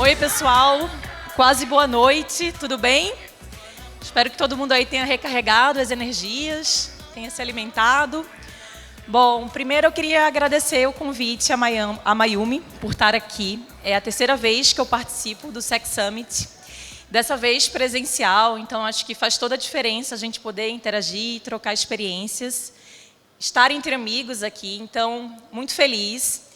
Oi, pessoal. Quase boa noite, tudo bem? Espero que todo mundo aí tenha recarregado as energias, tenha se alimentado. Bom, primeiro eu queria agradecer o convite a Mayumi por estar aqui. É a terceira vez que eu participo do Sex Summit. Dessa vez presencial, então acho que faz toda a diferença a gente poder interagir, trocar experiências, estar entre amigos aqui, então muito feliz.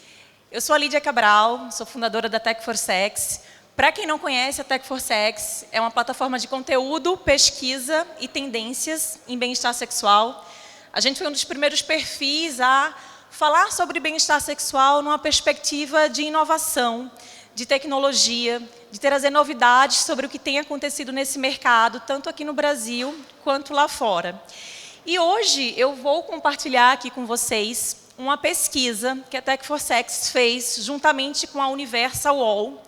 Eu sou a Lídia Cabral, sou fundadora da Tech for Sex. Para quem não conhece, a Tech for Sex é uma plataforma de conteúdo, pesquisa e tendências em bem-estar sexual. A gente foi um dos primeiros perfis a falar sobre bem-estar sexual numa perspectiva de inovação, de tecnologia, de trazer novidades sobre o que tem acontecido nesse mercado, tanto aqui no Brasil quanto lá fora. E hoje eu vou compartilhar aqui com vocês uma pesquisa que a Tech for Sex fez juntamente com a Universal UOL.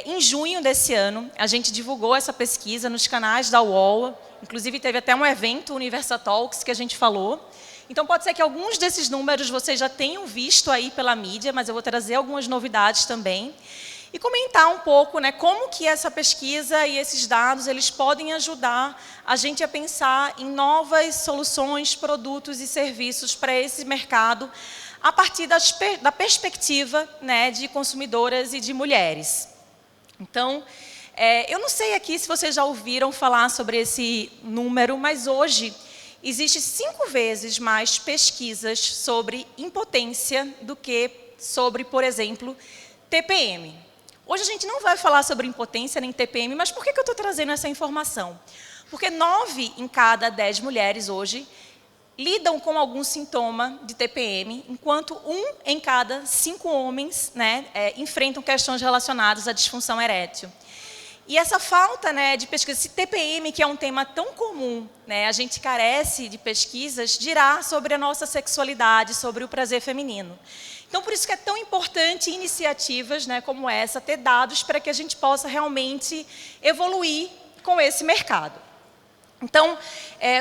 Em junho desse ano, a gente divulgou essa pesquisa nos canais da UOL, inclusive teve até um evento, Universal Talks, que a gente falou. Então pode ser que alguns desses números vocês já tenham visto aí pela mídia, mas eu vou trazer algumas novidades também. E comentar um pouco, né, como que essa pesquisa e esses dados eles podem ajudar a gente a pensar em novas soluções, produtos e serviços para esse mercado a partir da perspectiva, né, de consumidoras e de mulheres. Então, eu não sei aqui se vocês já ouviram falar sobre esse número, mas hoje existe 5 vezes mais pesquisas sobre impotência do que sobre, por exemplo, TPM. Hoje a gente não vai falar sobre impotência nem TPM, mas por que eu estou trazendo essa informação? Porque 9 em cada 10 mulheres hoje lidam com algum sintoma de TPM, enquanto 1 em cada 5 homens, né, enfrentam questões relacionadas à disfunção erétil. E essa falta, né, de pesquisa, esse TPM, que é um tema tão comum, né, a gente carece de pesquisas, dirá sobre a nossa sexualidade, sobre o prazer feminino. Então, por isso que é tão importante iniciativas, né, como essa, ter dados para que a gente possa realmente evoluir com esse mercado. Então,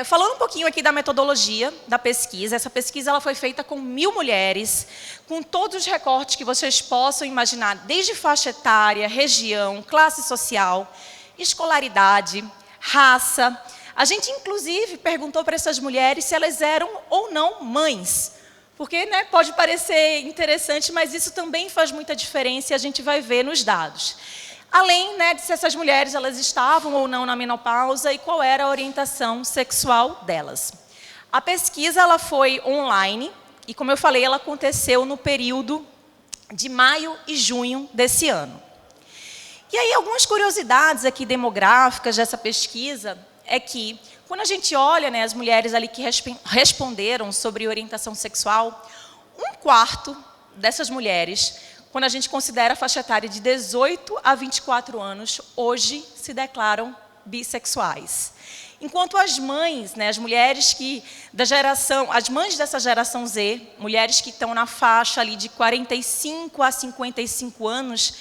falando um pouquinho aqui da metodologia da pesquisa, essa pesquisa ela foi feita com 1000 mulheres, com todos os recortes que vocês possam imaginar, desde faixa etária, região, classe social, escolaridade, raça. A gente, inclusive, perguntou para essas mulheres se elas eram ou não mães. Porque, né, pode parecer interessante, mas isso também faz muita diferença e a gente vai ver nos dados. Além, né, de se essas mulheres elas estavam ou não na menopausa e qual era a orientação sexual delas. A pesquisa ela foi online e, como eu falei, ela aconteceu no período de maio e junho desse ano. E aí, algumas curiosidades aqui demográficas dessa pesquisa é que, quando a gente olha, né, as mulheres ali que responderam sobre orientação sexual, 1/4 dessas mulheres, quando a gente considera a faixa etária de 18 a 24 anos, hoje se declaram bissexuais. Enquanto as mães, né, as mulheres as mães dessa geração Z, mulheres que estão na faixa ali de 45 a 55 anos,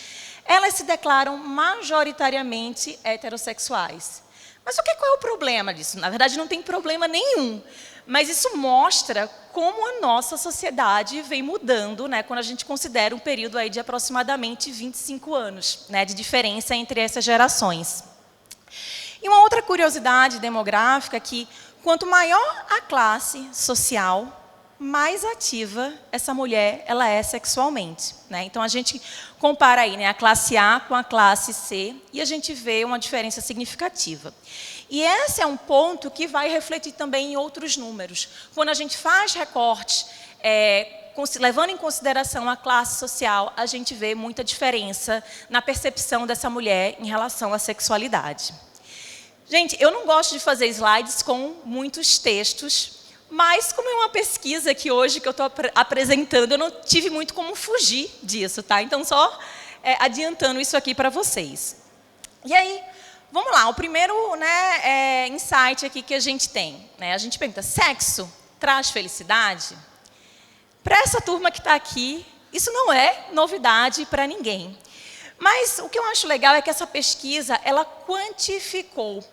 elas se declaram majoritariamente heterossexuais. Mas qual é o problema disso? Na verdade, não tem problema nenhum. Mas isso mostra como a nossa sociedade vem mudando, né, quando a gente considera um período aí de aproximadamente 25 anos, né, de diferença entre essas gerações. E uma outra curiosidade demográfica é que, quanto maior a classe social, mais ativa essa mulher ela é sexualmente, né? Então, a gente compara aí, né, a classe A com a classe C e a gente vê uma diferença significativa. E esse é um ponto que vai refletir também em outros números. Quando a gente faz recortes, levando em consideração a classe social, a gente vê muita diferença na percepção dessa mulher em relação à sexualidade. Gente, eu não gosto de fazer slides com muitos textos, mas, como é uma pesquisa aqui hoje que eu estou apresentando, eu não tive muito como fugir disso, tá? Então, só adiantando isso aqui para vocês. E aí, vamos lá, o primeiro, né, insight aqui que a gente tem, né? A gente pergunta, sexo traz felicidade? Para essa turma que está aqui, isso não é novidade para ninguém. Mas o que eu acho legal é que essa pesquisa, ela quantificou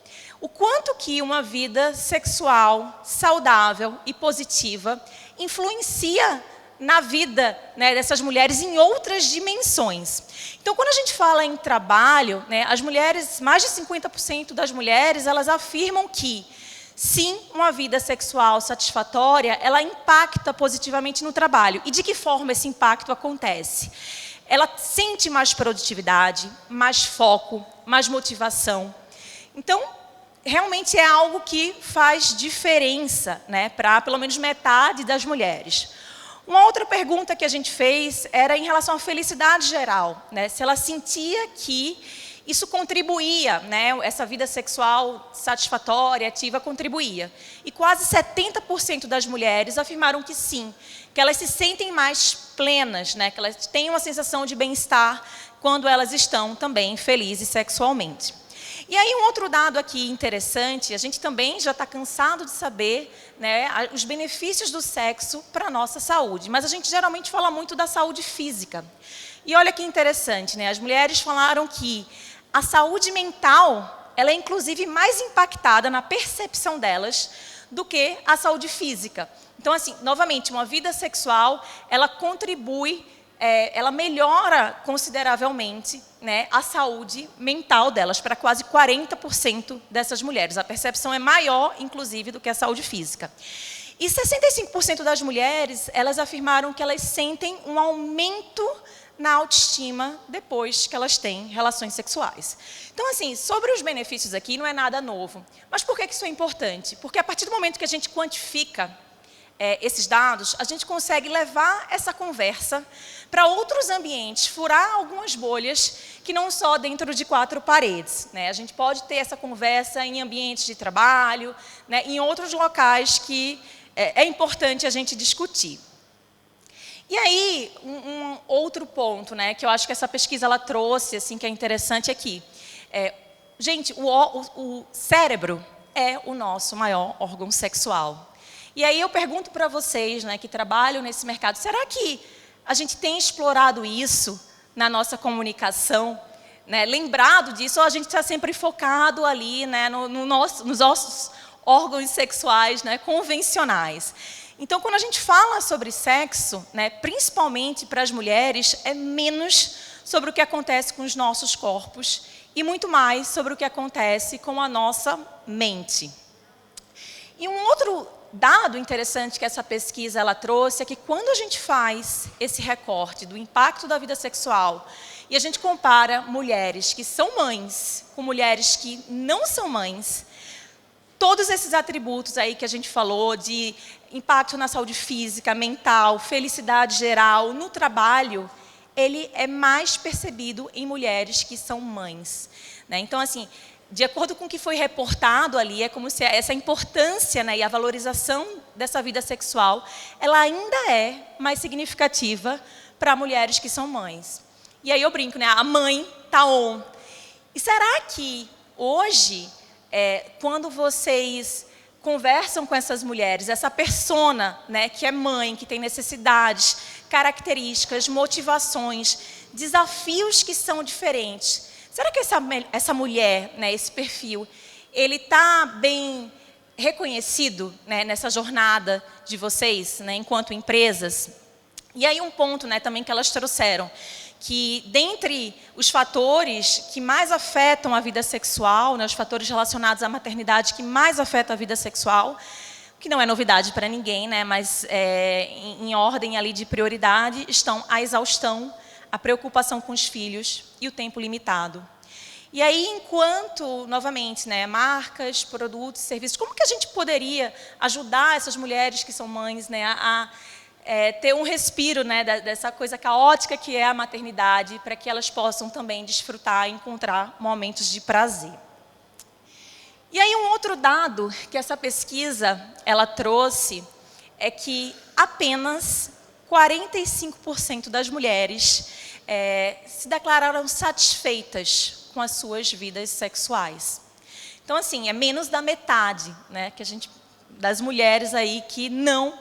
o quanto que uma vida sexual saudável e positiva influencia na vida, né, dessas mulheres em outras dimensões. Então, quando a gente fala em trabalho, né, as mulheres, mais de 50% das mulheres, elas afirmam que, sim, uma vida sexual satisfatória, ela impacta positivamente no trabalho. E de que forma esse impacto acontece? Ela sente mais produtividade, mais foco, mais motivação. Então, realmente é algo que faz diferença, né, para pelo menos metade das mulheres. Uma outra pergunta que a gente fez era em relação à felicidade geral, né, se ela sentia que isso contribuía, né, essa vida sexual satisfatória, ativa, contribuía. E quase 70% das mulheres afirmaram que sim, que elas se sentem mais plenas, né, que elas têm uma sensação de bem-estar quando elas estão também felizes sexualmente. E aí um outro dado aqui interessante, a gente também já está cansado de saber, né, os benefícios do sexo para a nossa saúde, mas a gente geralmente fala muito da saúde física. E olha que interessante, né, as mulheres falaram que a saúde mental, ela é inclusive mais impactada na percepção delas do que a saúde física. Então, assim, novamente, uma vida sexual, ela contribui, ela melhora consideravelmente, né, a saúde mental delas, para quase 40% dessas mulheres. A percepção é maior, inclusive, do que a saúde física. E 65% das mulheres, elas afirmaram que elas sentem um aumento na autoestima depois que elas têm relações sexuais. Então, assim, sobre os benefícios aqui, não é nada novo. Mas por que isso é importante? Porque a partir do momento que a gente quantifica esses dados, a gente consegue levar essa conversa para outros ambientes, furar algumas bolhas que não só dentro de 4 paredes, né? A gente pode ter essa conversa em ambientes de trabalho, né, em outros locais que é importante a gente discutir. E aí, um outro ponto, né, que eu acho que essa pesquisa ela trouxe, assim, que é interessante aqui. Gente, o cérebro é o nosso maior órgão sexual. E aí eu pergunto para vocês, né, que trabalham nesse mercado, será que a gente tem explorado isso na nossa comunicação, né, lembrado disso, ou a gente está sempre focado ali, né, nos nossos órgãos sexuais, né, convencionais? Então, quando a gente fala sobre sexo, né, principalmente para as mulheres, é menos sobre o que acontece com os nossos corpos e muito mais sobre o que acontece com a nossa mente. E um outro dado interessante que essa pesquisa ela trouxe é que quando a gente faz esse recorte do impacto da vida sexual e a gente compara mulheres que são mães com mulheres que não são mães, todos esses atributos aí que a gente falou de impacto na saúde física, mental, felicidade geral, no trabalho, ele é mais percebido em mulheres que são mães, né? Então, assim, de acordo com o que foi reportado ali, é como se essa importância, né, e a valorização dessa vida sexual, ela ainda é mais significativa para mulheres que são mães. E aí eu brinco, né, a mãe tá on. E será que hoje, quando vocês conversam com essas mulheres, essa persona, né, que é mãe, que tem necessidades, características, motivações, desafios que são diferentes, será que essa mulher, né, esse perfil, ele está bem reconhecido, né, nessa jornada de vocês, né, enquanto empresas? E aí um ponto, né, também que elas trouxeram, que dentre os fatores que mais afetam a vida sexual, né, os fatores relacionados à maternidade que mais afetam a vida sexual, que não é novidade para ninguém, né, mas em ordem ali de prioridade, estão a exaustão, a preocupação com os filhos e o tempo limitado. E aí, enquanto, novamente, né, marcas, produtos, serviços, como que a gente poderia ajudar essas mulheres que são mães, né, a ter um respiro, né, dessa coisa caótica que é a maternidade, para que elas possam também desfrutar e encontrar momentos de prazer? E aí, um outro dado que essa pesquisa ela trouxe é que apenas 45% das mulheres se declararam satisfeitas com as suas vidas sexuais. Então, assim, é menos da metade, né, das mulheres aí que não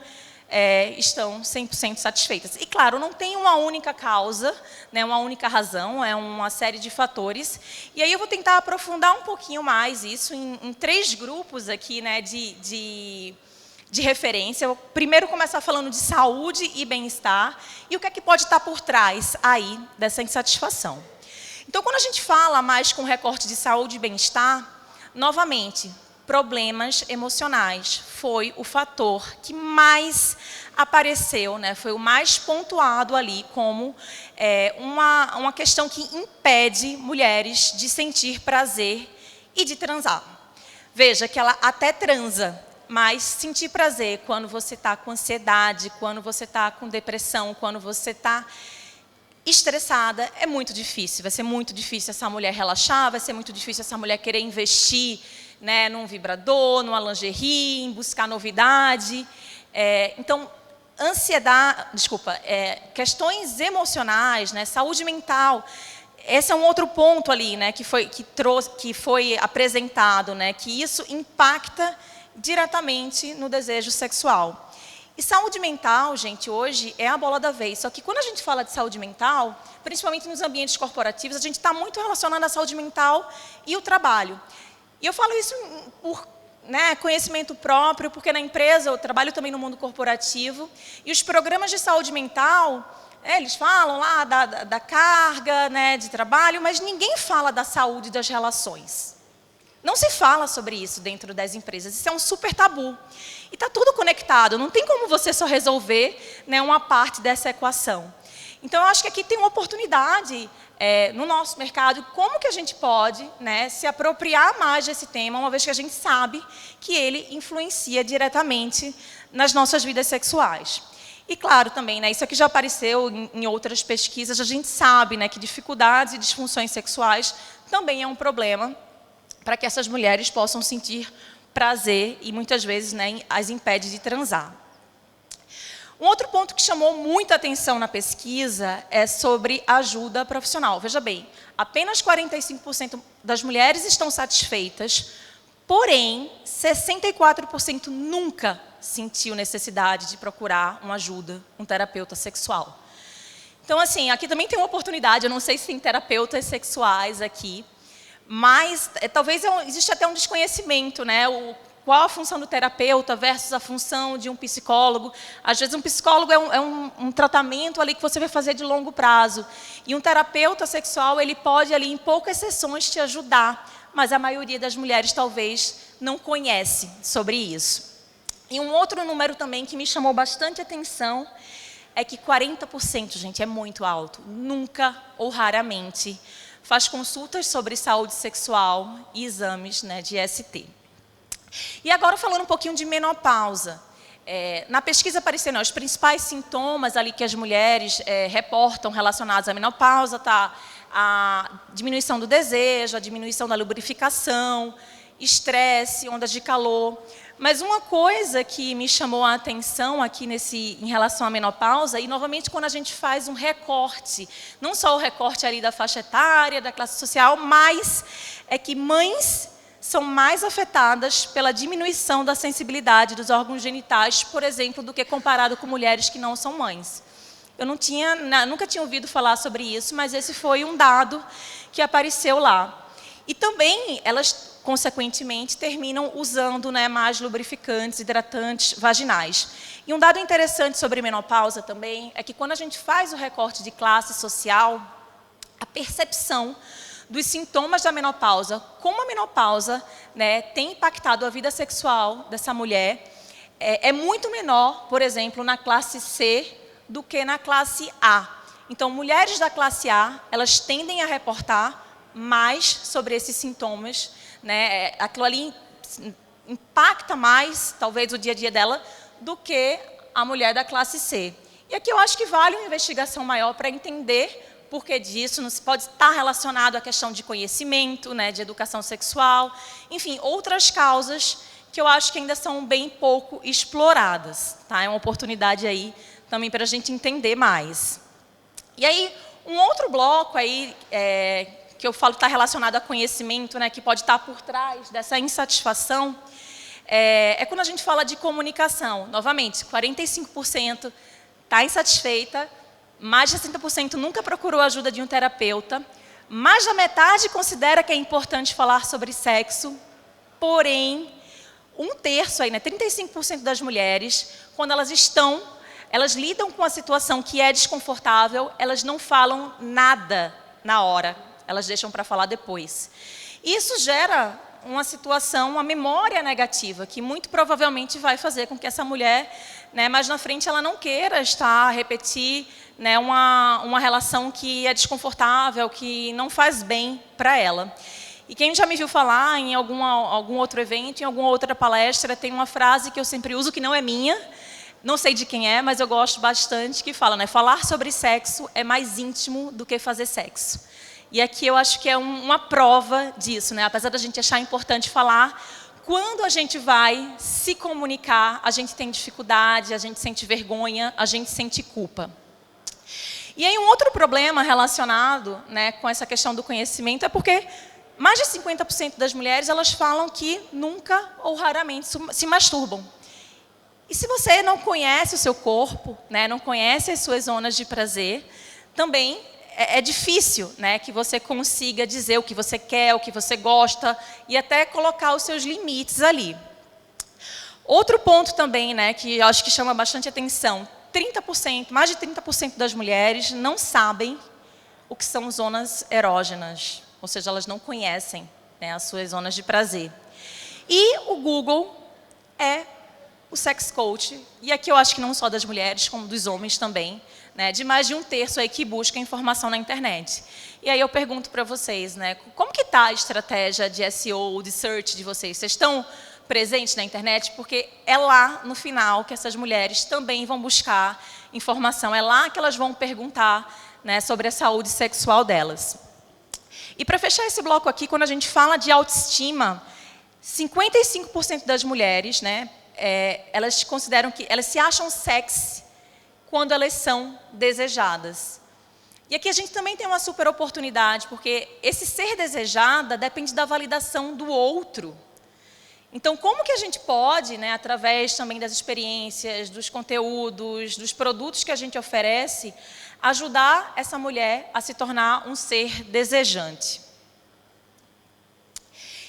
estão 100% satisfeitas. E, claro, não tem uma única causa, né, uma única razão, é uma série de fatores. E aí eu vou tentar aprofundar um pouquinho mais isso em 3 grupos aqui, né, de de referência. Eu primeiro começar falando de saúde e bem-estar e o que é que pode estar por trás aí dessa insatisfação. Então, quando a gente fala mais com recorte de saúde e bem-estar, novamente, problemas emocionais foi o fator que mais apareceu, né? Foi o mais pontuado ali como uma questão que impede mulheres de sentir prazer e de transar. Veja que ela até transa, mas sentir prazer quando você está com ansiedade, quando você está com depressão, quando você está estressada, é muito difícil. Vai ser muito difícil essa mulher relaxar, vai ser muito difícil essa mulher querer investir, né, num vibrador, numa lingerie, em buscar novidade. Então, questões emocionais, né, saúde mental, esse é um outro ponto ali, né, que foi apresentado, né, que isso impacta diretamente no desejo sexual. E saúde mental, gente, hoje é a bola da vez. Só que quando a gente fala de saúde mental, principalmente nos ambientes corporativos, a gente está muito relacionado à saúde mental e o trabalho. E eu falo isso por conhecimento próprio, porque na empresa eu trabalho também no mundo corporativo, e os programas de saúde mental, eles falam lá da carga, né, de trabalho, mas ninguém fala da saúde das relações. Não se fala sobre isso dentro das empresas, isso é um super tabu. E está tudo conectado, não tem como você só resolver, né, uma parte dessa equação. Então, eu acho que aqui tem uma oportunidade no nosso mercado, como que a gente pode, né, se apropriar mais desse tema, uma vez que a gente sabe que ele influencia diretamente nas nossas vidas sexuais. E claro também, né, isso aqui já apareceu em outras pesquisas, a gente sabe, né, que dificuldades e disfunções sexuais também é um problema para que essas mulheres possam sentir prazer e muitas vezes, né, as impede de transar. Um outro ponto que chamou muita atenção na pesquisa é sobre ajuda profissional. Veja bem, apenas 45% das mulheres estão satisfeitas, porém, 64% nunca sentiu necessidade de procurar uma ajuda, um terapeuta sexual. Então, assim, aqui também tem uma oportunidade, eu não sei se tem terapeutas sexuais aqui, mas talvez existe até um desconhecimento, né? Qual a função do terapeuta versus a função de um psicólogo. Às vezes, um psicólogo é um tratamento ali que você vai fazer de longo prazo. E um terapeuta sexual, ele pode, ali, em poucas sessões, te ajudar. Mas a maioria das mulheres, talvez, não conhece sobre isso. E um outro número também que me chamou bastante atenção é que 40%, gente, é muito alto. Nunca ou raramente faz consultas sobre saúde sexual e exames, né, de ST. E agora falando um pouquinho de menopausa. Na pesquisa apareceram os principais sintomas ali que as mulheres reportam relacionados à menopausa, tá? A diminuição do desejo, a diminuição da lubrificação, estresse, ondas de calor. Mas uma coisa que me chamou a atenção aqui em relação à menopausa, e novamente quando a gente faz um recorte, não só o recorte ali da faixa etária, da classe social, mas é que mães são mais afetadas pela diminuição da sensibilidade dos órgãos genitais, por exemplo, do que comparado com mulheres que não são mães. Eu nunca tinha ouvido falar sobre isso, mas esse foi um dado que apareceu lá. E também elas, consequentemente, terminam usando, né, mais lubrificantes, hidratantes vaginais. E um dado interessante sobre menopausa também é que quando a gente faz o recorte de classe social, a percepção dos sintomas da menopausa, como a menopausa, né, tem impactado a vida sexual dessa mulher, é muito menor, por exemplo, na classe C do que na classe A. Então, mulheres da classe A, elas tendem a reportar mais sobre esses sintomas, né? Aquilo ali impacta mais, talvez, o dia a dia dela, do que a mulher da classe C. E aqui eu acho que vale uma investigação maior para entender por que disso, não se pode estar relacionado à questão de conhecimento, né, de educação sexual, enfim, outras causas que eu acho que ainda são bem pouco exploradas. Tá? É uma oportunidade aí também para a gente entender mais. E aí, um outro bloco aí, que eu falo que está relacionado a conhecimento, né, que pode estar por trás dessa insatisfação, é quando a gente fala de comunicação. Novamente, 45% está insatisfeita, mais de 60% nunca procurou a ajuda de um terapeuta, mais da metade considera que é importante falar sobre sexo, porém, um terço, aí, né, 35% das mulheres, quando elas lidam com a situação que é desconfortável, elas não falam nada na hora, elas deixam para falar depois. Isso gera uma situação, uma memória negativa, que muito provavelmente vai fazer com que essa mulher, né, mais na frente, ela não queira repetir, né, uma relação que é desconfortável, que não faz bem para ela. E quem já me viu falar em algum outro evento, em alguma outra palestra, tem uma frase que eu sempre uso, que não é minha, não sei de quem é, mas eu gosto bastante, que fala, né, falar sobre sexo é mais íntimo do que fazer sexo. E aqui eu acho que é uma prova disso, né? Apesar da gente achar importante falar, quando a gente vai se comunicar, a gente tem dificuldade, a gente sente vergonha, a gente sente culpa. E aí um outro problema relacionado, né, com essa questão do conhecimento é porque mais de 50% das mulheres elas falam que nunca ou raramente se masturbam. E se você não conhece o seu corpo, né, não conhece as suas zonas de prazer, também é difícil, né, que você consiga dizer o que você quer, o que você gosta e até colocar os seus limites ali. Outro ponto também, né, que eu acho que chama bastante atenção, 30%, mais de 30% das mulheres não sabem o que são zonas erógenas, ou seja, elas não conhecem, né, as suas zonas de prazer. E o Google é o sex coach, e aqui eu acho que não só das mulheres, como dos homens também, né, de mais de um terço aí que busca informação na internet. E aí eu pergunto para vocês, né, como que está a estratégia de SEO, de search de vocês? Vocês estão presentes na internet? Porque é lá, no final, que essas mulheres também vão buscar informação. É lá que elas vão perguntar, né, sobre a saúde sexual delas. E para fechar esse bloco aqui, quando a gente fala de autoestima, 55% das mulheres, né, elas consideram que elas se acham sexy quando elas são desejadas. E aqui a gente também tem uma super oportunidade, porque esse ser desejada depende da validação do outro. Então, como que a gente pode, né, através também das experiências, dos conteúdos, dos produtos que a gente oferece, ajudar essa mulher a se tornar um ser desejante?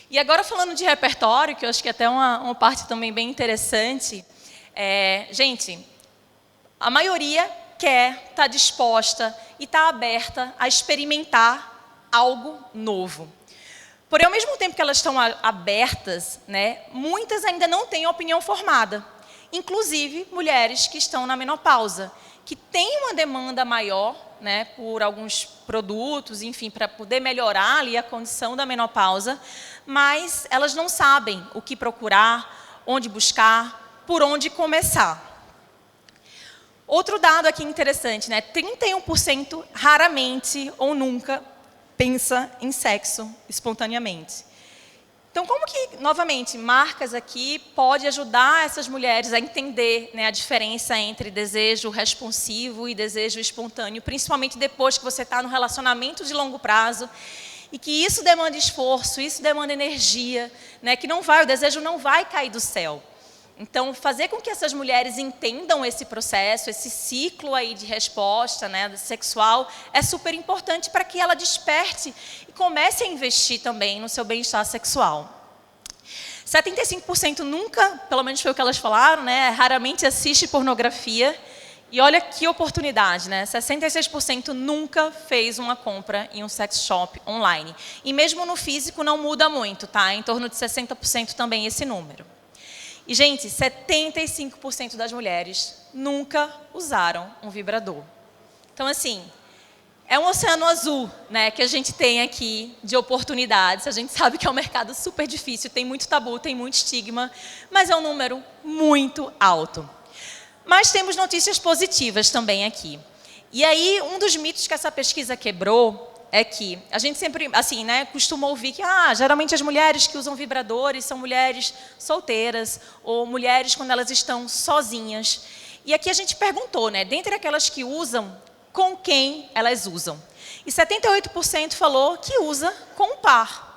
E agora falando de repertório, que eu acho que é até uma parte também bem interessante, gente, a maioria quer, está disposta e está aberta a experimentar algo novo. Porém, ao mesmo tempo que elas estão abertas, né, muitas ainda não têm opinião formada. Inclusive, mulheres que estão na menopausa, que têm uma demanda maior, né, por alguns produtos, enfim, para poder melhorar ali a condição da menopausa, mas elas não sabem o que procurar, onde buscar, por onde começar. Outro dado aqui interessante, né, 31% raramente ou nunca pensa em sexo espontaneamente. Então, como que, novamente, marcas aqui pode ajudar essas mulheres a entender, né, a diferença entre desejo responsivo e desejo espontâneo, principalmente depois que você está no relacionamento de longo prazo, e que isso demanda esforço, isso demanda energia, né, que o desejo não vai cair do céu. Então, fazer com que essas mulheres entendam esse processo, esse ciclo aí de resposta, né, sexual, é super importante para que ela desperte e comece a investir também no seu bem-estar sexual. 75% nunca, pelo menos foi o que elas falaram, né, raramente assiste pornografia. E olha que oportunidade, né? 66% nunca fez uma compra em um sex shop online. E mesmo no físico não muda muito, tá? Em torno de 60% também esse número. E, gente, 75% das mulheres nunca usaram um vibrador. Então, assim, é um oceano azul, né, que a gente tem aqui de oportunidades. A gente sabe que é um mercado super difícil, tem muito tabu, tem muito estigma, mas é um número muito alto. Mas temos notícias positivas também aqui. E aí, um dos mitos que essa pesquisa quebrou é que a gente sempre, assim, né, costuma ouvir que geralmente as mulheres que usam vibradores são mulheres solteiras ou mulheres quando elas estão sozinhas. E aqui a gente perguntou, né, dentre aquelas que usam, com quem elas usam? E 78% falou que usa com um par.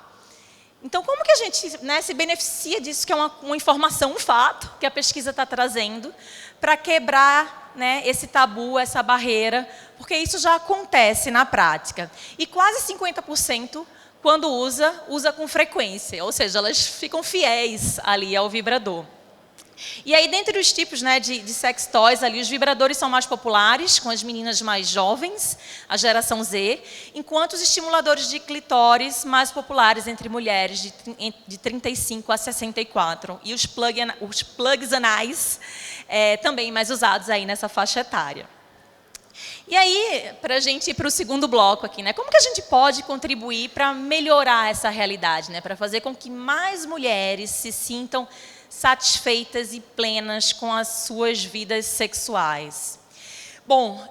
Então, como que a gente, né, se beneficia disso, que é uma informação, um fato, que a pesquisa está trazendo, para quebrar, né, esse tabu, essa barreira, porque isso já acontece na prática. E quase 50% quando usa com frequência, ou seja, elas ficam fiéis ali ao vibrador. E aí, dentre os tipos, né, de sex toys, ali, os vibradores são mais populares, com as meninas mais jovens, a geração Z, enquanto os estimuladores de clitóris mais populares entre mulheres de 35 a 64. E os plugs anais também mais usados aí nessa faixa etária. E aí, para a gente ir para o segundo bloco aqui, né, como que a gente pode contribuir para melhorar essa realidade, né, para fazer com que mais mulheres se sintam satisfeitas e plenas com as suas vidas sexuais? Bom,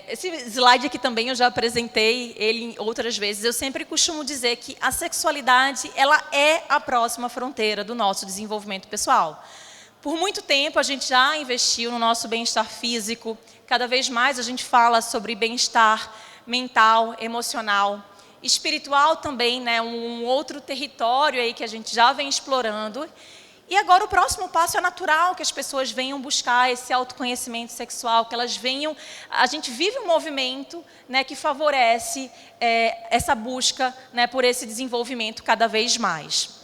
esse slide aqui também eu já apresentei ele outras vezes. Eu sempre costumo dizer que a sexualidade ela é a próxima fronteira do nosso desenvolvimento pessoal. Por muito tempo a gente já investiu no nosso bem-estar físico. Cada vez mais a gente fala sobre bem-estar mental, emocional, espiritual também, né? Um outro território aí que a gente já vem explorando. E agora o próximo passo é natural que as pessoas venham buscar esse autoconhecimento sexual, que elas venham... A gente vive um movimento, né, que favorece essa busca, né, por esse desenvolvimento cada vez mais.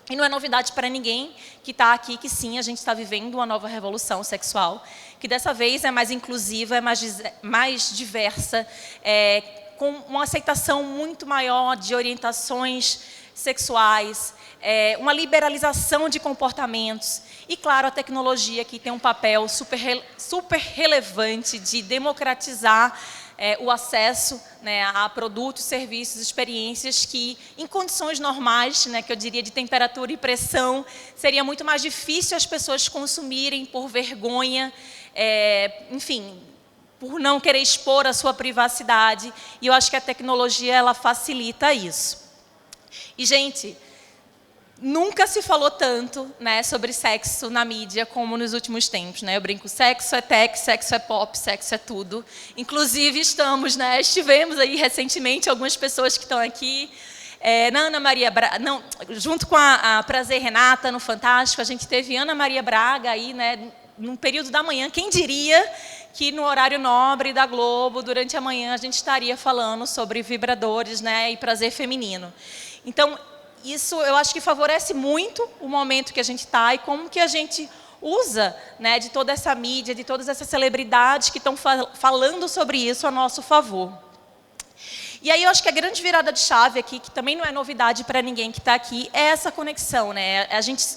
E não é novidade para ninguém que está aqui que sim, a gente está vivendo uma nova revolução sexual, que dessa vez é mais inclusiva, é mais diversa, com uma aceitação muito maior de orientações sexuais, uma liberalização de comportamentos e, claro, a tecnologia que tem um papel super relevante de democratizar o acesso, né, a produtos, serviços, experiências que, em condições normais, né, que eu diria de temperatura e pressão, seria muito mais difícil as pessoas consumirem por vergonha, enfim, por não querer expor a sua privacidade. E eu acho que a tecnologia ela facilita isso. E, gente, nunca se falou tanto, né, sobre sexo na mídia como nos últimos tempos, né? Eu brinco, sexo é tech, sexo é pop, sexo é tudo. Inclusive estivemos aí recentemente algumas pessoas que estão aqui, na Ana Maria Braga, junto com a Prazer Renata no Fantástico, a gente teve Ana Maria Braga aí, né, num período da manhã. Quem diria que no horário nobre da Globo, durante a manhã, a gente estaria falando sobre vibradores, né, e prazer feminino. Então, isso eu acho que favorece muito o momento que a gente está e como que a gente usa, né, de toda essa mídia, de todas essas celebridades que estão falando sobre isso a nosso favor. E aí eu acho que a grande virada de chave aqui, que também não é novidade para ninguém que está aqui, é essa conexão, né?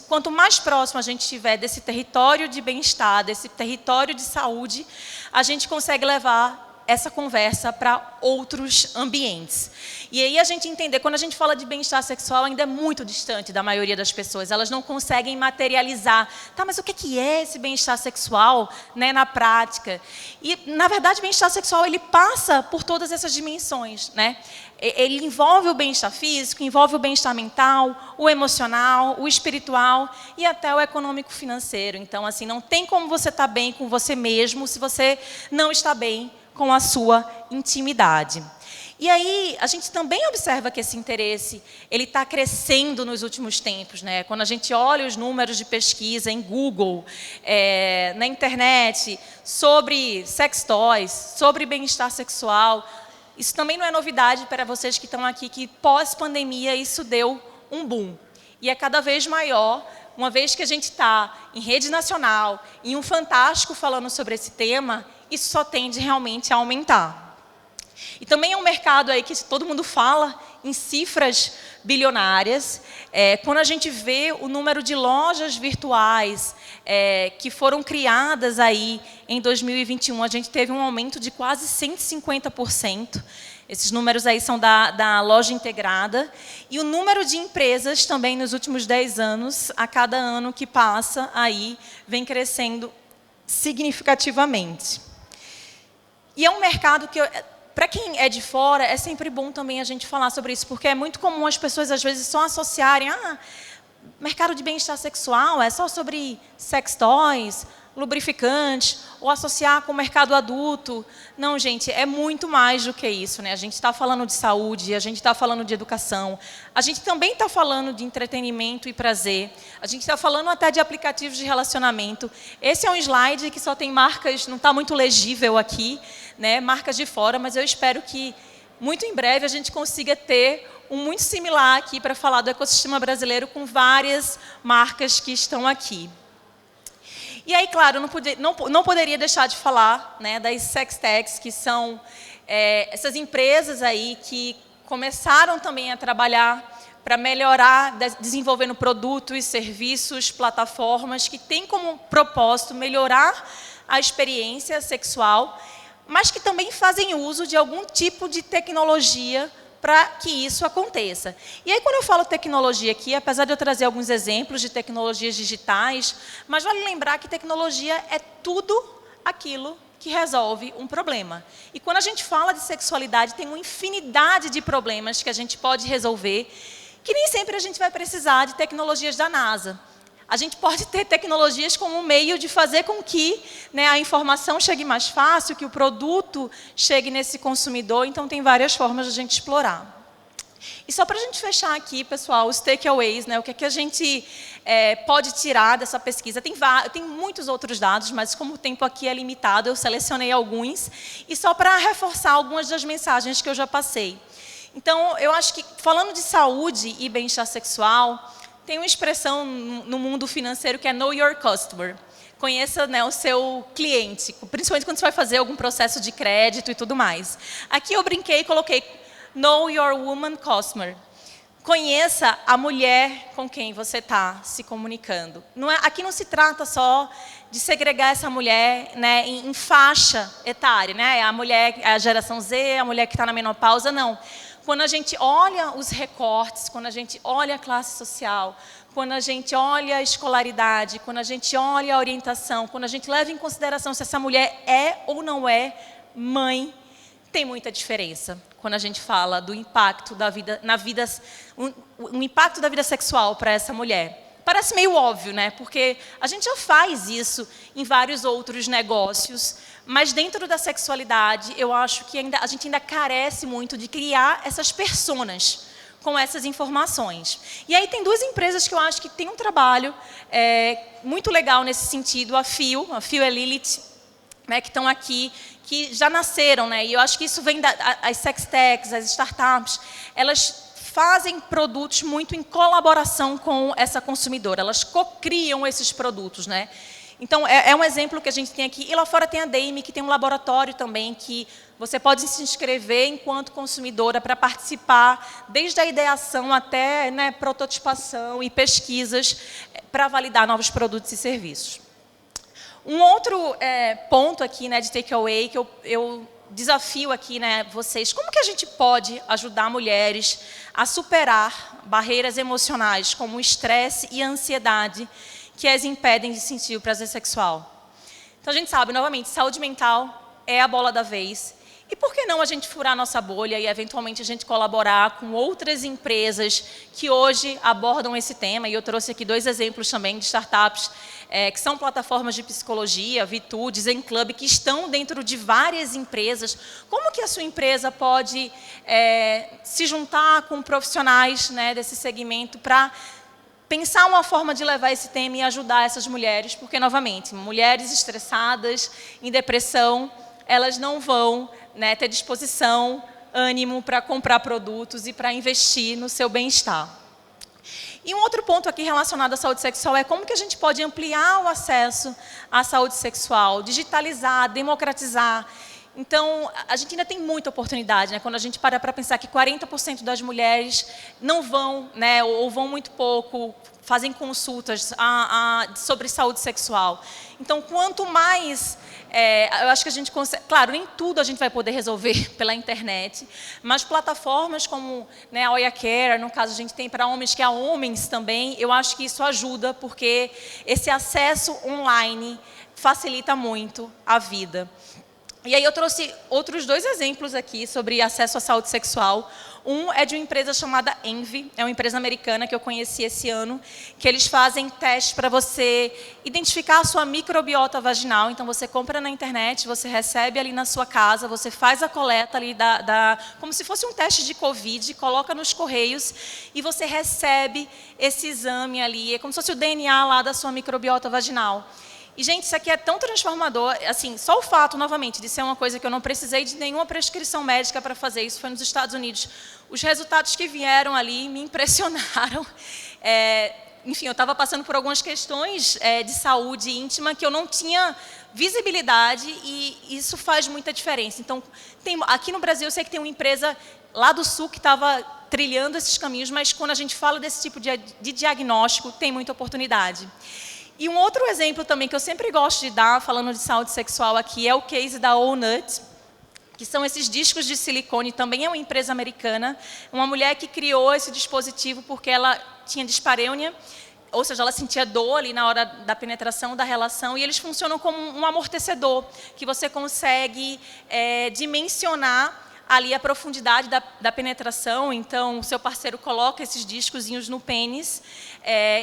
Quanto mais próximo a gente estiver desse território de bem-estar, desse território de saúde, a gente consegue levar essa conversa para outros ambientes. E aí a gente entender, quando a gente fala de bem-estar sexual, ainda é muito distante da maioria das pessoas. Elas não conseguem materializar. Tá, mas o que é esse bem-estar sexual, né, na prática? E, na verdade, o bem-estar sexual ele passa por todas essas dimensões, né? Ele envolve o bem-estar físico, envolve o bem-estar mental, o emocional, o espiritual e até o econômico-financeiro. Então, assim, não tem como você estar bem com você mesmo se você não está bem com a sua intimidade. E aí, a gente também observa que esse interesse ele está crescendo nos últimos tempos, né? Quando a gente olha os números de pesquisa em Google, na internet, sobre sex toys, sobre bem-estar sexual, isso também não é novidade para vocês que estão aqui, que pós-pandemia isso deu um boom. E é cada vez maior, uma vez que a gente está em rede nacional, em um Fantástico falando sobre esse tema, isso só tende realmente a aumentar. E também é um mercado aí que todo mundo fala em cifras bilionárias. Quando a gente vê o número de lojas virtuais que foram criadas aí em 2021, a gente teve um aumento de quase 150%. Esses números aí são da loja integrada. E o número de empresas também nos últimos 10 anos, a cada ano que passa, aí vem crescendo significativamente. E é um mercado que, para quem é de fora, é sempre bom também a gente falar sobre isso, porque é muito comum as pessoas, às vezes, só associarem, mercado de bem-estar sexual é só sobre sex toys, lubrificantes, ou associar com o mercado adulto. Não, gente, é muito mais do que isso, né? A gente está falando de saúde, a gente está falando de educação, a gente também está falando de entretenimento e prazer, a gente está falando até de aplicativos de relacionamento. Esse é um slide que só tem marcas, não está muito legível aqui, né? Marcas de fora, mas eu espero que muito em breve a gente consiga ter um muito similar aqui para falar do ecossistema brasileiro com várias marcas que estão aqui. E aí, claro, não poderia deixar de falar, né, das Sextechs, que são essas empresas aí que começaram também a trabalhar para melhorar, desenvolvendo produtos, serviços, plataformas que têm como propósito melhorar a experiência sexual, mas que também fazem uso de algum tipo de tecnologia para que isso aconteça. E aí, quando eu falo tecnologia aqui, apesar de eu trazer alguns exemplos de tecnologias digitais, mas vale lembrar que tecnologia é tudo aquilo que resolve um problema. E quando a gente fala de sexualidade, tem uma infinidade de problemas que a gente pode resolver, que nem sempre a gente vai precisar de tecnologias da NASA. A gente pode ter tecnologias como um meio de fazer com que, né, a informação chegue mais fácil, que o produto chegue nesse consumidor. Então, tem várias formas de a gente explorar. E só para a gente fechar aqui, pessoal, os takeaways, né, o que é que a gente pode tirar dessa pesquisa. Tem muitos outros dados, mas como o tempo aqui é limitado, eu selecionei alguns. E só para reforçar algumas das mensagens que eu já passei. Então, eu acho que, falando de saúde e bem-estar sexual, tem uma expressão no mundo financeiro que é know your customer. Conheça, né, o seu cliente, principalmente quando você vai fazer algum processo de crédito e tudo mais. Aqui eu brinquei e coloquei know your woman customer. Conheça a mulher com quem você está se comunicando. Aqui não se trata só de segregar essa mulher, né, em faixa etária, né, a mulher, a geração Z, a mulher que está na menopausa, não. Quando a gente olha os recortes, quando a gente olha a classe social, quando a gente olha a escolaridade, quando a gente olha a orientação, quando a gente leva em consideração se essa mulher é ou não é mãe, tem muita diferença. Quando a gente fala do impacto da vida, o impacto da vida sexual para essa mulher. Parece meio óbvio, né? Porque a gente já faz isso em vários outros negócios, mas dentro da sexualidade, eu acho que a gente ainda carece muito de criar essas personas com essas informações. E aí tem duas empresas que eu acho que têm um trabalho muito legal nesse sentido, a Fio e a Lilith, né, que estão aqui, que já nasceram, né? E eu acho que isso vem das sextechs, as startups, elas fazem produtos muito em colaboração com essa consumidora, elas co-criam esses produtos, né? Então, é um exemplo que a gente tem aqui. E lá fora tem a Dame, que tem um laboratório também, que você pode se inscrever enquanto consumidora para participar, desde a ideação até, né, prototipação e pesquisas para validar novos produtos e serviços. Um outro ponto aqui, né, de takeaway, que eu desafio aqui, né, vocês, como que a gente pode ajudar mulheres a superar barreiras emocionais, como o estresse e a ansiedade, que as impedem de sentir o prazer sexual? Então, a gente sabe, novamente, saúde mental é a bola da vez. E por que não a gente furar a nossa bolha e, eventualmente, a gente colaborar com outras empresas que hoje abordam esse tema? E eu trouxe aqui 2 exemplos também de startups que são plataformas de psicologia, Vitu, Zen Club, que estão dentro de várias empresas. Como que a sua empresa pode se juntar com profissionais, né, desse segmento para pensar uma forma de levar esse tema e ajudar essas mulheres? Porque, novamente, mulheres estressadas, em depressão, elas não vão, né, ter disposição, ânimo para comprar produtos e para investir no seu bem-estar. E um outro ponto aqui relacionado à saúde sexual é como que a gente pode ampliar o acesso à saúde sexual, digitalizar, democratizar. Então, a gente ainda tem muita oportunidade, né? Quando a gente para pensar que 40% das mulheres não vão, né, ou vão muito pouco, fazem consultas sobre saúde sexual. Então, quanto mais... eu acho que a gente consegue... Claro, nem tudo a gente vai poder resolver pela internet, mas plataformas como, né, a Oya Care, no caso a gente tem para homens, que é a Homens também, eu acho que isso ajuda, porque esse acesso online facilita muito a vida. E aí eu trouxe outros 2 exemplos aqui sobre acesso à saúde sexual. Um é de uma empresa chamada Envy, é uma empresa americana que eu conheci esse ano, que eles fazem testes para você identificar a sua microbiota vaginal. Então, você compra na internet, você recebe ali na sua casa, você faz a coleta ali como se fosse um teste de Covid, coloca nos correios e você recebe esse exame ali, é como se fosse o DNA lá da sua microbiota vaginal. E, gente, isso aqui é tão transformador, assim, só o fato, novamente, de ser uma coisa que eu não precisei de nenhuma prescrição médica para fazer, isso foi nos Estados Unidos. Os resultados que vieram ali me impressionaram. Enfim, eu estava passando por algumas questões de saúde íntima que eu não tinha visibilidade e isso faz muita diferença. Então, aqui no Brasil, eu sei que tem uma empresa lá do Sul que estava trilhando esses caminhos, mas quando a gente fala desse tipo de diagnóstico, tem muita oportunidade. E um outro exemplo também que eu sempre gosto de dar, falando de saúde sexual aqui, é o case da Allnut, que são esses discos de silicone, também é uma empresa americana, uma mulher que criou esse dispositivo porque ela tinha dispareunia, ou seja, ela sentia dor ali na hora da penetração da relação, e eles funcionam como um amortecedor, que você consegue dimensionar ali a profundidade da penetração. Então, o seu parceiro coloca esses discozinhos no pênis,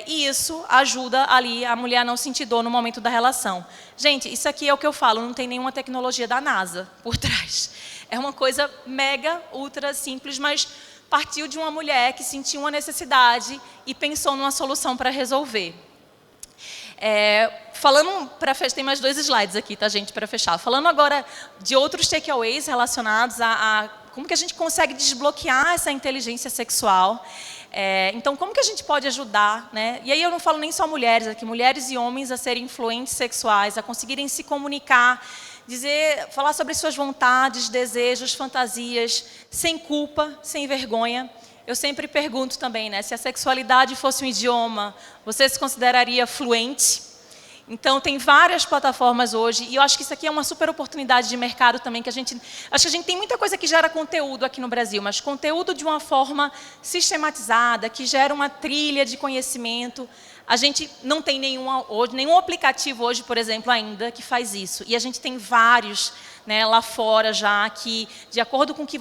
e isso ajuda ali a mulher a não sentir dor no momento da relação. Gente, isso aqui é o que eu falo, não tem nenhuma tecnologia da NASA por trás. É uma coisa mega, ultra simples, mas partiu de uma mulher que sentiu uma necessidade e pensou numa solução para resolver. Falando, tem mais 2 slides aqui, tá, gente, para fechar. Falando agora de outros takeaways relacionados a como que a gente consegue desbloquear essa inteligência sexual. Então, como que a gente pode ajudar, né? E aí eu não falo nem só mulheres aqui, mulheres e homens a serem influentes sexuais, a conseguirem se comunicar, falar sobre suas vontades, desejos, fantasias, sem culpa, sem vergonha. Eu sempre pergunto também, né, se a sexualidade fosse um idioma, você se consideraria fluente? Então, tem várias plataformas hoje, e eu acho que isso aqui é uma super oportunidade de mercado também, acho que a gente tem muita coisa que gera conteúdo aqui no Brasil, mas conteúdo de uma forma sistematizada, que gera uma trilha de conhecimento. A gente não tem nenhum aplicativo hoje, por exemplo, ainda, que faz isso. E a gente tem vários, né, lá fora já, que, de acordo com o que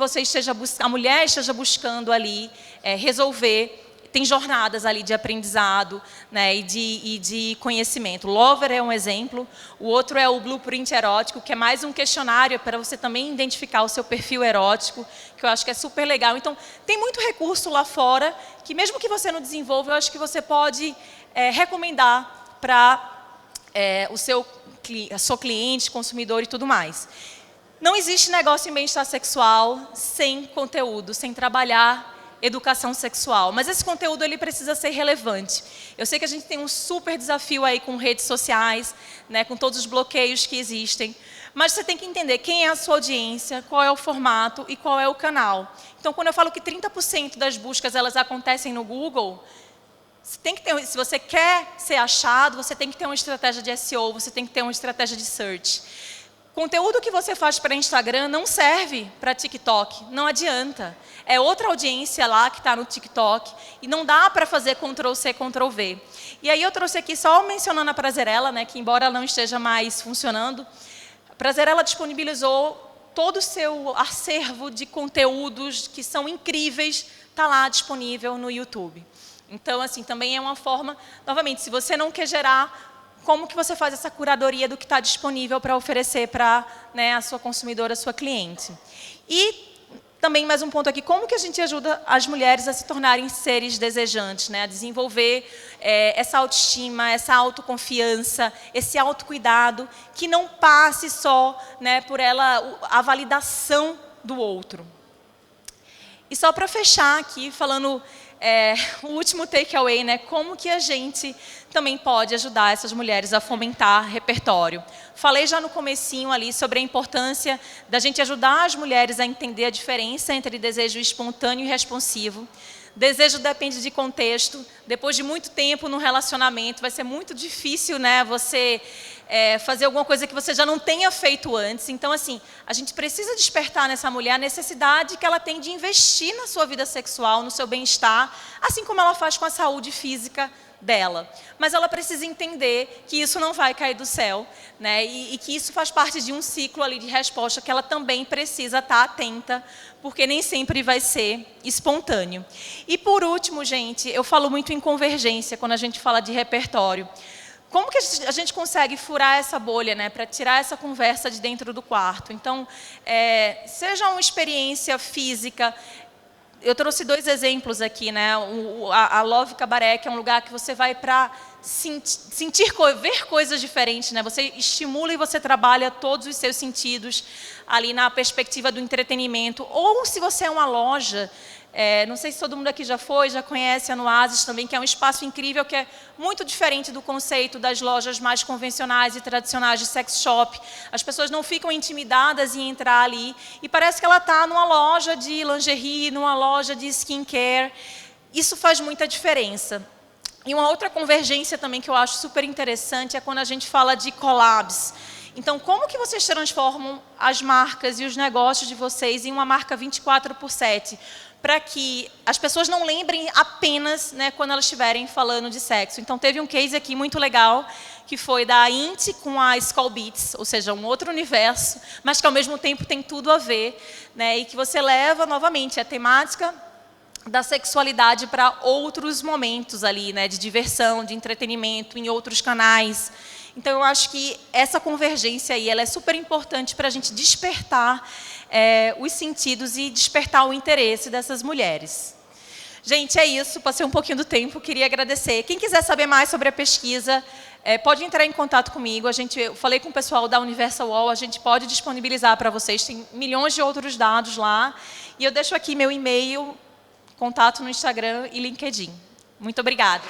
a mulher esteja buscando ali, resolver, tem jornadas ali de aprendizado, né, e de conhecimento. Lover é um exemplo, o outro é o Blueprint Erótico, que é mais um questionário para você também identificar o seu perfil erótico, que eu acho que é super legal. Então, tem muito recurso lá fora, que mesmo que você não desenvolva, eu acho que você pode recomendar para a sua cliente, consumidor e tudo mais. Não existe negócio em bem-estar sexual sem conteúdo, sem trabalhar educação sexual, mas esse conteúdo ele precisa ser relevante. Eu sei que a gente tem um super desafio aí com redes sociais, né, com todos os bloqueios que existem, mas você tem que entender quem é a sua audiência, qual é o formato e qual é o canal. Então, quando eu falo que 30% das buscas elas acontecem no Google, se você quer ser achado, você tem que ter uma estratégia de SEO, você tem que ter uma estratégia de search. Conteúdo que você faz para Instagram não serve para TikTok, não adianta. É outra audiência lá que está no TikTok e não dá para fazer Ctrl+C, Ctrl+V. E aí eu trouxe aqui só mencionando a Prazerella, né, que embora ela não esteja mais funcionando, a Prazerella disponibilizou todo o seu acervo de conteúdos que são incríveis, está lá disponível no YouTube. Então, assim, também é uma forma, novamente, se você não quer gerar, como que você faz essa curadoria do que está disponível para oferecer para, né, a sua consumidora, a sua cliente. E também mais um ponto aqui, como que a gente ajuda as mulheres a se tornarem seres desejantes, né, a desenvolver essa autoestima, essa autoconfiança, esse autocuidado, que não passe só, né, por a validação do outro. E só para fechar aqui, falando o último takeaway, né, como que a gente também pode ajudar essas mulheres a fomentar repertório. Falei já no comecinho ali sobre a importância da gente ajudar as mulheres a entender a diferença entre desejo espontâneo e responsivo. Desejo depende de contexto. Depois de muito tempo no relacionamento, vai ser muito difícil, né, você fazer alguma coisa que você já não tenha feito antes. Então, assim, a gente precisa despertar nessa mulher a necessidade que ela tem de investir na sua vida sexual, no seu bem-estar, assim como ela faz com a saúde física dela. Mas ela precisa entender que isso não vai cair do céu, né? E que isso faz parte de um ciclo ali de resposta que ela também precisa estar atenta, porque nem sempre vai ser espontâneo. E por último, gente, eu falo muito em convergência quando a gente fala de repertório. Como que a gente consegue furar essa bolha, né, para tirar essa conversa de dentro do quarto? Então, seja uma experiência física. Eu trouxe 2 exemplos aqui, né? A Love Cabaret, que é um lugar que você vai para ver coisas diferentes, né? Você estimula e você trabalha todos os seus sentidos ali na perspectiva do entretenimento. Ou se você é uma loja, não sei se todo mundo aqui já foi, já conhece a Noasis também, que é um espaço incrível, que é muito diferente do conceito das lojas mais convencionais e tradicionais de sex shop. As pessoas não ficam intimidadas em entrar ali e parece que ela está numa loja de lingerie, numa loja de skincare. Isso faz muita diferença. E uma outra convergência também que eu acho super interessante é quando a gente fala de collabs. Então, como que vocês transformam as marcas e os negócios de vocês em uma marca 24/7? Para que as pessoas não lembrem apenas, né, quando elas estiverem falando de sexo. Então, teve um case aqui muito legal, que foi da Inti com a Skull Beats, ou seja, um outro universo, mas que ao mesmo tempo tem tudo a ver, né, e que você leva novamente a temática da sexualidade para outros momentos ali, né, de diversão, de entretenimento, em outros canais. Então, eu acho que essa convergência aí, ela é super importante para a gente despertar os sentidos e despertar o interesse dessas mulheres. Gente, é isso. Passei um pouquinho do tempo, queria agradecer. Quem quiser saber mais sobre a pesquisa, pode entrar em contato comigo. Eu falei com o pessoal da Universal Wall, a gente pode disponibilizar para vocês. Tem milhões de outros dados lá. E eu deixo aqui meu e-mail, contato no Instagram e LinkedIn. Muito obrigada.